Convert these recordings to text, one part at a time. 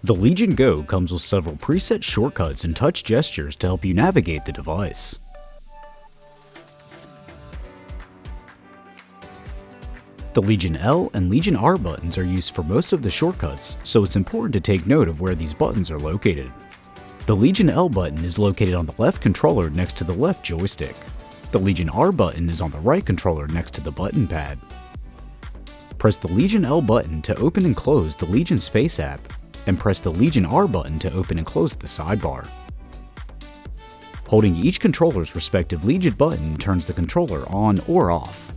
The Legion Go comes with several preset shortcuts and touch gestures to help you navigate the device. The Legion L and Legion R buttons are used for most of the shortcuts, so it's important to take note of where these buttons are located. The Legion L button is located on the left controller next to the left joystick. The Legion R button is on the right controller next to the button pad. Press the Legion L button to open and close the Legion Space app, and press the Legion R button to open and close the sidebar. Holding each controller's respective Legion button turns the controller on or off.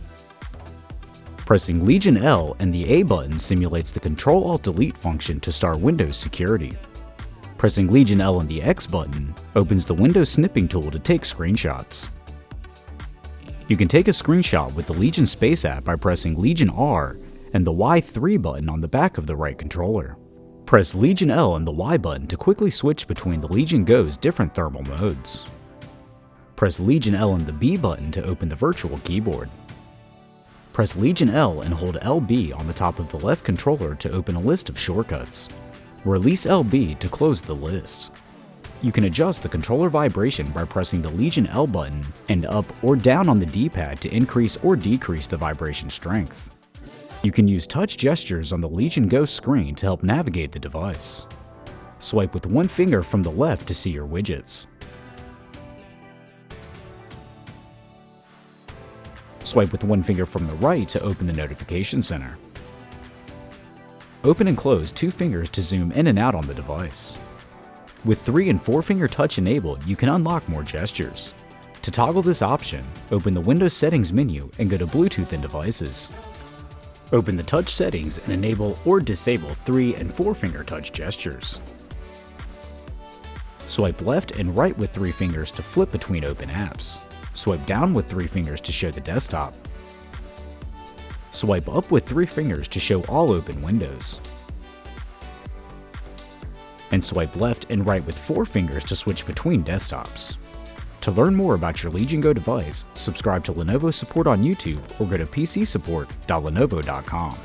Pressing Legion L and the A button simulates the Control-Alt-Delete function to start Windows security. Pressing Legion L and the X button opens the Windows snipping tool to take screenshots. You can take a screenshot with the Legion Space app by pressing Legion R and the Y3 button on the back of the right controller. Press Legion L and the Y button to quickly switch between the Legion Go's different thermal modes. Press Legion L and the B button to open the virtual keyboard. Press Legion L and hold LB on the top of the left controller to open a list of shortcuts. Release LB to close the list. You can adjust the controller vibration by pressing the Legion L button and up or down on the D-pad to increase or decrease the vibration strength. You can use touch gestures on the Legion Go screen to help navigate the device. Swipe with one finger from the left to see your widgets. Swipe with one finger from the right to open the notification center. Open and close two fingers to zoom in and out on the device. With 3 and 4 finger touch enabled, you can unlock more gestures. To toggle this option, open the Windows Settings menu and go to Bluetooth and Devices. Open the touch settings and enable or disable 3 and 4 finger touch gestures. Swipe left and right with 3 fingers to flip between open apps. Swipe down with 3 fingers to show the desktop. Swipe up with 3 fingers to show all open windows. And swipe left and right with 4 fingers to switch between desktops. To learn more about your Legion Go device, subscribe to Lenovo Support on YouTube or go to pcsupport.lenovo.com.